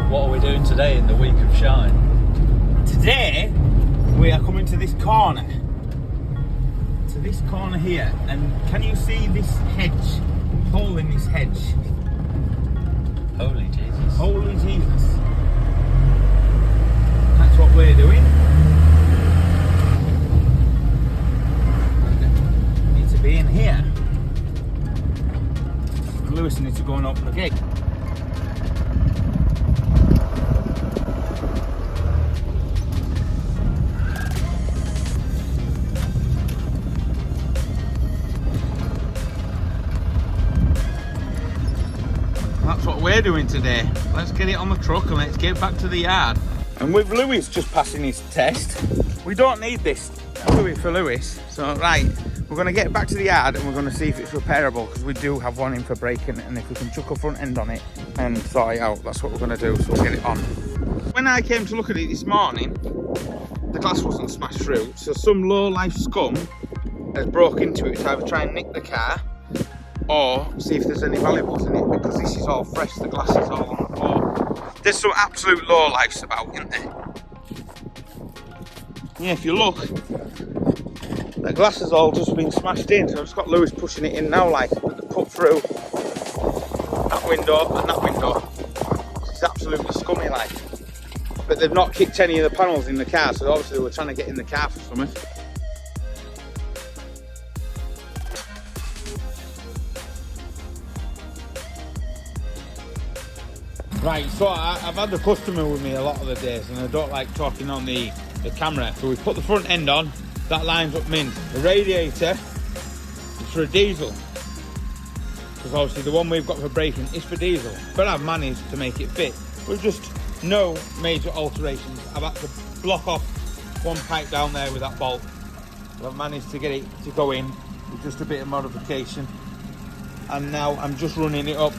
What are we doing today in the week of shine? Today we are coming to this corner. To this corner here, and can you see this hedge? Hole in this hedge. Holy Jesus. Holy Jesus. That's what we're doing. We need to be in here. Lewis needs to go and open the gate. That's what we're doing today. Let's get it on the truck and let's get back to the yard. And with Lewis just passing his test, we don't need this for Lewis. So right, we're going to get back to the yard and we're going to see if it's repairable, because we do have one in for braking, and if we can chuck a front end on it and sort it out, that's what we're going to do. So we'll get it on. When I came to look at it this morning, the glass wasn't smashed through, so some low-life scum has broke into it to either try and nick the car or see if there's any valuables in it, because this is all fresh, the glass is all on the floor. There's some absolute low-lifes about, isn't there? Yeah, if you look, the glass has all just been smashed in, so I've just got Lewis pushing it in now, like, with the put through that window and that window. It's absolutely scummy, like. But they've not kicked any of the panels in the car, so obviously they were trying to get in the car for something. Right, so I've had the customer with me a lot of the days, and I don't like talking on the camera. So we put the front end on, that lines up mint. The radiator is for a diesel, because obviously the one we've got for braking is for diesel, but I've managed to make it fit with just no major alterations. I've had to block off one pipe down there with that bolt, but I've managed to get it to go in with just a bit of modification, and now I'm just running it up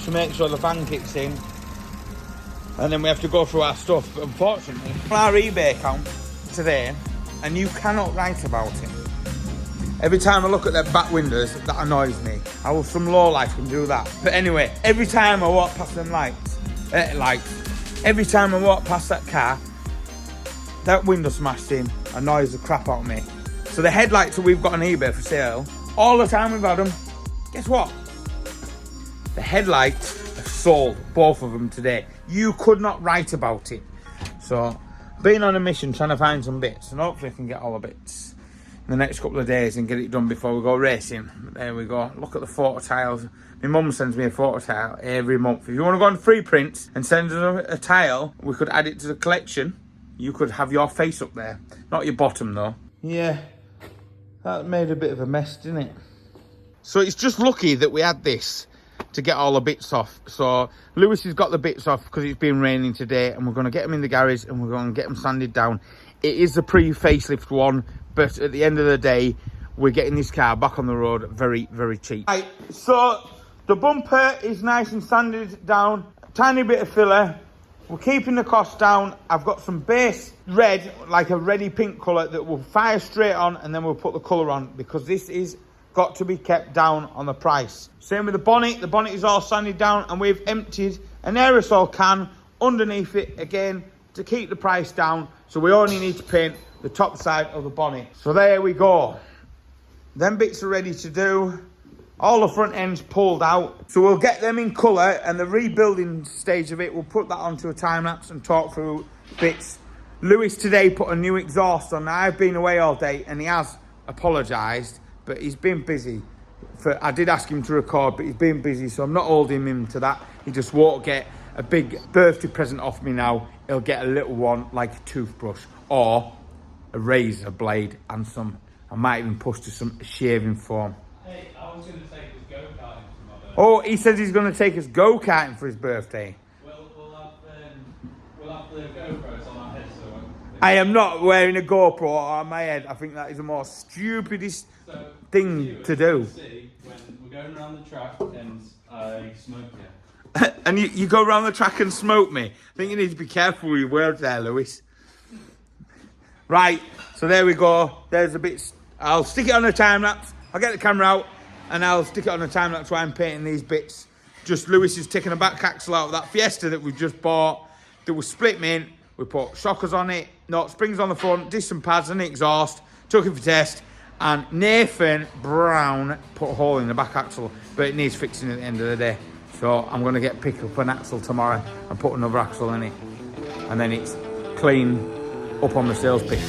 to make sure the fan kicks in, and then we have to go through our stuff. But unfortunately, our eBay account today, and you cannot write about it. Every time I look at their back windows, that annoys me. I will, some low life can do that. But anyway, every time I walk past them lights, every time I walk past that car, that window smashed in annoys the crap out of me. So the headlights that we've got on eBay for sale, all the time we've had them, guess what? The headlights have sold, both of them today. You could not write about it. So, being on a mission trying to find some bits, and hopefully I can get all the bits in the next couple of days and get it done before we go racing. But there we go. Look at the photo tiles. My mum sends me a photo tile every month. If you want to go on free prints and send us a tile, we could add it to the collection. You could have your face up there. Not your bottom though. Yeah, that made a bit of a mess, didn't it? So it's just lucky that we had this to get all the bits off. So Lewis has got the bits off because it's been raining today, and we're going to get them in the garage and we're going to get them sanded down. It is a pre-facelift one, but at the end of the day, we're getting this car back on the road very, very cheap. Right, so the bumper is nice and sanded down, tiny bit of filler. We're keeping the cost down. I've got some base red, like a reddy pink colour, that will fire straight on, and then we'll put the colour on, because this is got to be kept down on the price. Same with the bonnet. The bonnet is all sanded down, and we've emptied an aerosol can underneath it again to keep the price down. So we only need to paint the top side of the bonnet. So there we go. Them bits are ready to do. All the front ends pulled out. So we'll get them in colour, and the rebuilding stage of it, we'll put that onto a time lapse and talk through bits. Lewis today put a new exhaust on. Now, I've been away all day, and he has apologised, but he's been busy. I did ask him to record, but he's been busy, so I'm not holding him to that. He just won't get a big birthday present off me now. He'll get a little one, like a toothbrush or a razor blade, and I might even push to some shaving foam. Hey, I was going to take his go-karting for my birthday. Oh, he says he's going to take us go-karting for his birthday. We'll have the GoPros on our heads, so I am not wearing a GoPro on my head. I think that is the most stupidest thing to do. See when we're going around the track and I smoke you. And you go around the track and smoke me. I think you need to be careful with your words there, Lewis. Right, so there we go. There's a bit. I'll stick it on a time lapse. I'll get the camera out and I'll stick it on a time lapse while I'm painting these bits. Just Lewis is taking a back axle out of that Fiesta that we just bought. There was split mint. We put shockers on it, not springs on the front, did some pads and the exhaust, took it for test, and Nathan Brown put a hole in the back axle, but it needs fixing at the end of the day. So I'm going to pick up an axle tomorrow and put another axle in it, and then it's clean up on the sales pitch.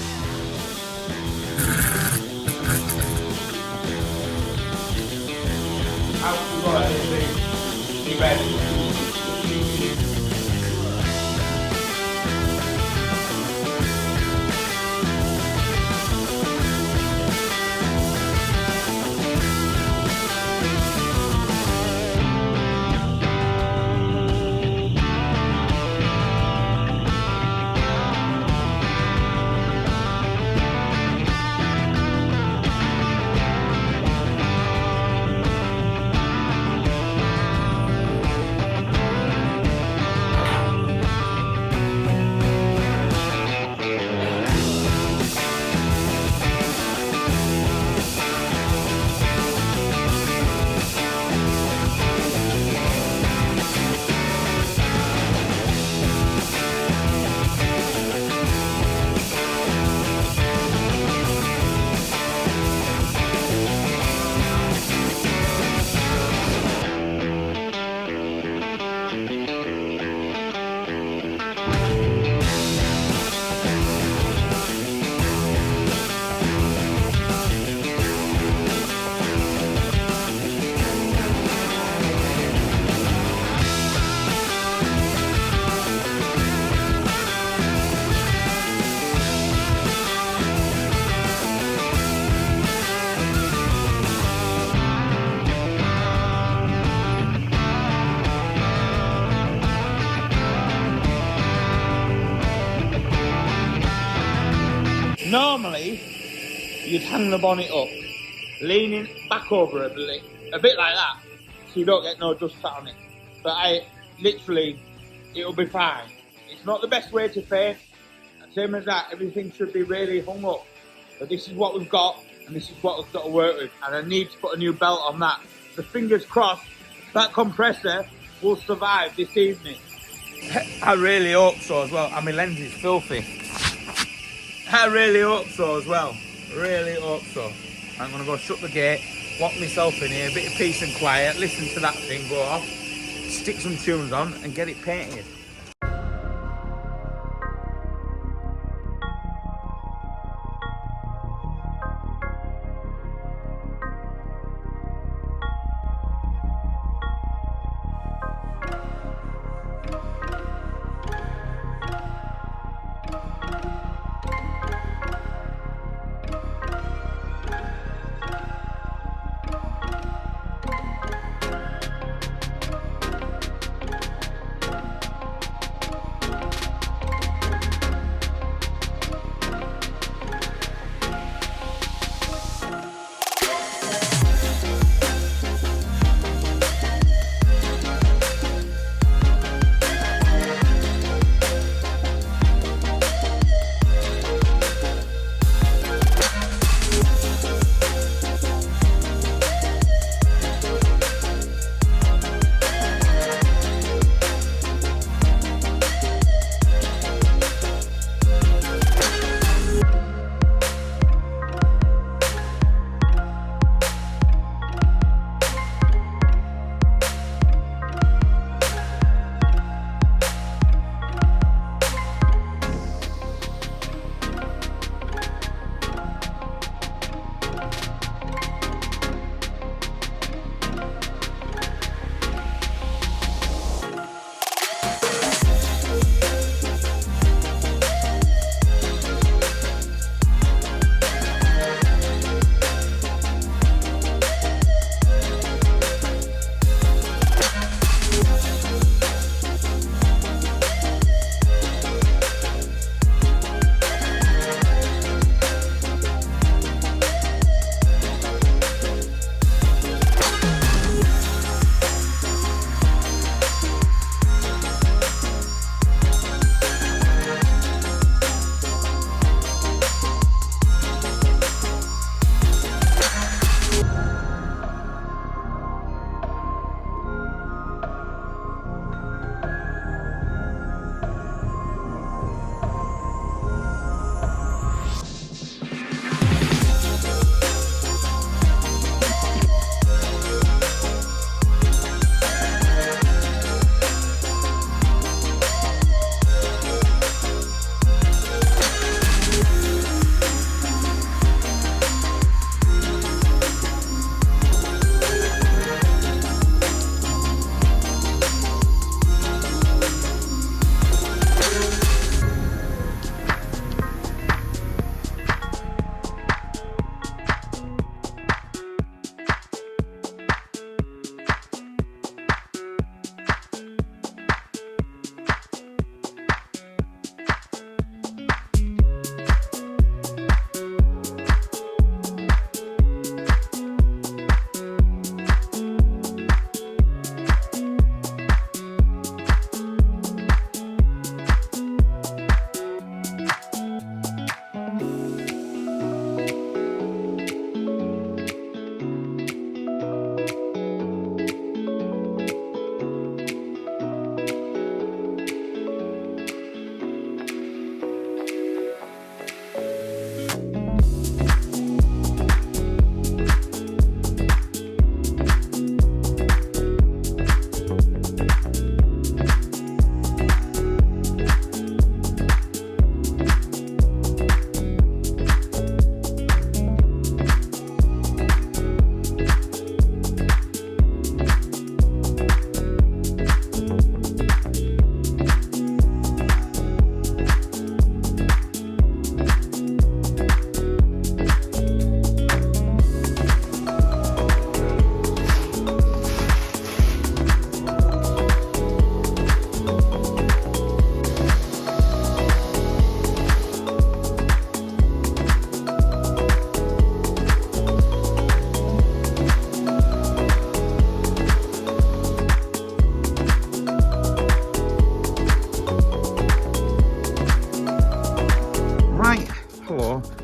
Normally, you'd hang the bonnet up, leaning back over a bit like that, so you don't get no dust sat on it. But it'll be fine. It's not the best way to paint. Same as that, everything should be really hung up. But this is what we've got, and this is what we've got to work with. And I need to put a new belt on that. So fingers crossed, that compressor will survive this evening. I really hope so as well. And my lens is filthy. I really hope so as well. Really hope so. I'm going to go shut the gate, lock myself in here, a bit of peace and quiet, listen to that thing go off, stick some tunes on and get it painted.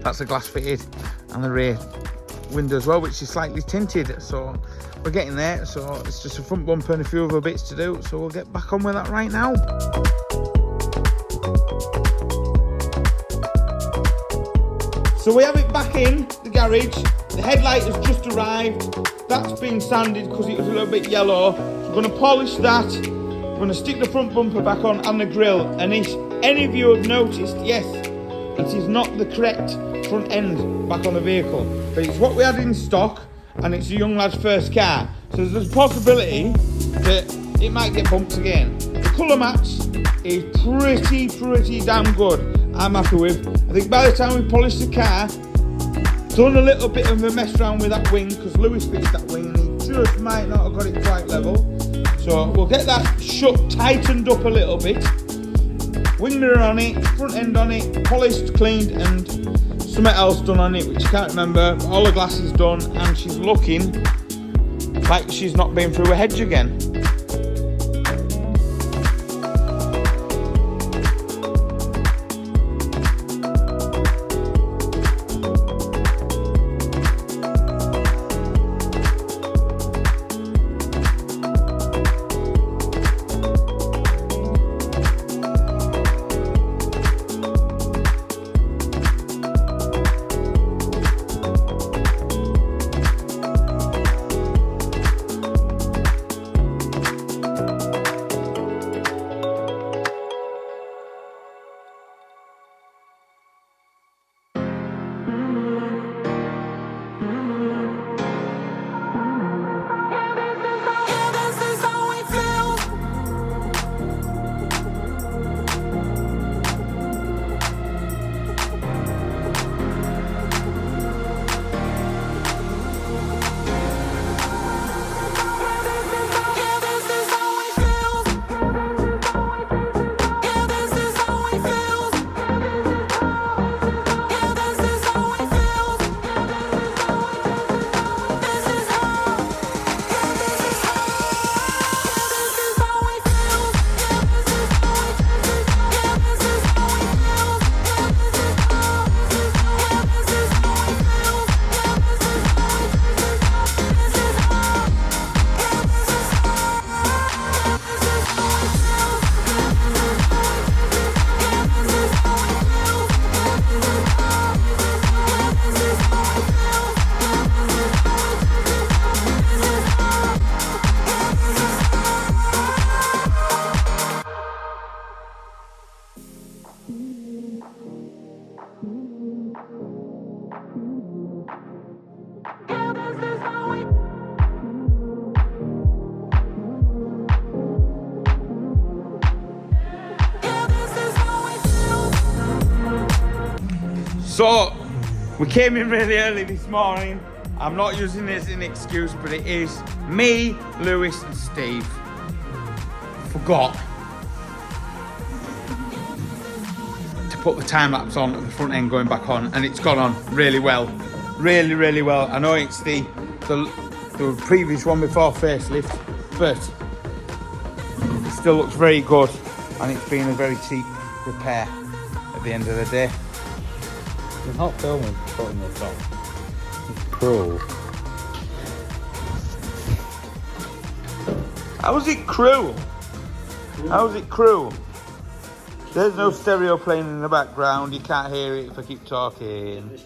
That's a glass fitted, and the rear window as well, which is slightly tinted. So we're getting there. So it's just a front bumper and a few other bits to do. So we'll get back on with that right now. So we have it back in the garage. The headlight has just arrived. That's been sanded because it was a little bit yellow. So we're going to polish that. We're going to stick the front bumper back on and the grille. And if any of you have noticed, yes, it is not the correct front end back on the vehicle, but it's what we had in stock, and it's a young lad's first car. So there's a possibility that it might get bumps again. The colour match is pretty damn good. I'm happy with. I think by the time we polish the car, done a little bit of a mess around with that wing, because Lewis fixed that wing and he just might not have got it quite level. So we'll get that tightened up a little bit. Wing mirror on it, front end on it, polished, cleaned, and something else done on it, which I can't remember. All the glass is done, and she's looking like she's not been through a hedge again. So, we came in really early this morning. I'm not using this as an excuse, but it is me, Lewis and Steve. Forgot to put the time lapse on at the front end going back on, and it's gone on really well. Really well. I know it's the previous one before facelift, but it still looks very good, and it's been a very cheap repair at the end of the day. You're not filming putting this on. It's cruel. How is it cruel? How is it cruel? There's no stereo playing in the background. You can't hear it if I keep talking.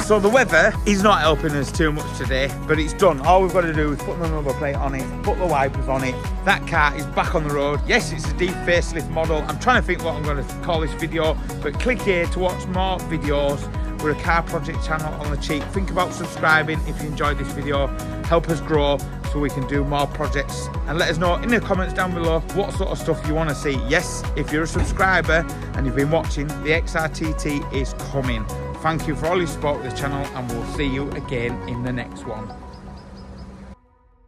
So the weather is not helping us too much today, but it's done. All we've got to do is put the number plate on it, put the wipers on it. That car is back on the road. Yes, it's a deep facelift model. I'm trying to think what I'm going to call this video, but click here to watch more videos. We're a car project channel on the cheap. Think about subscribing if you enjoyed this video. Help us grow so we can do more projects, and let us know in the comments down below what sort of stuff you want to see. Yes, if you're a subscriber and you've been watching, the XRTT is coming. Thank you for all your support with the channel, and we'll see you again in the next one.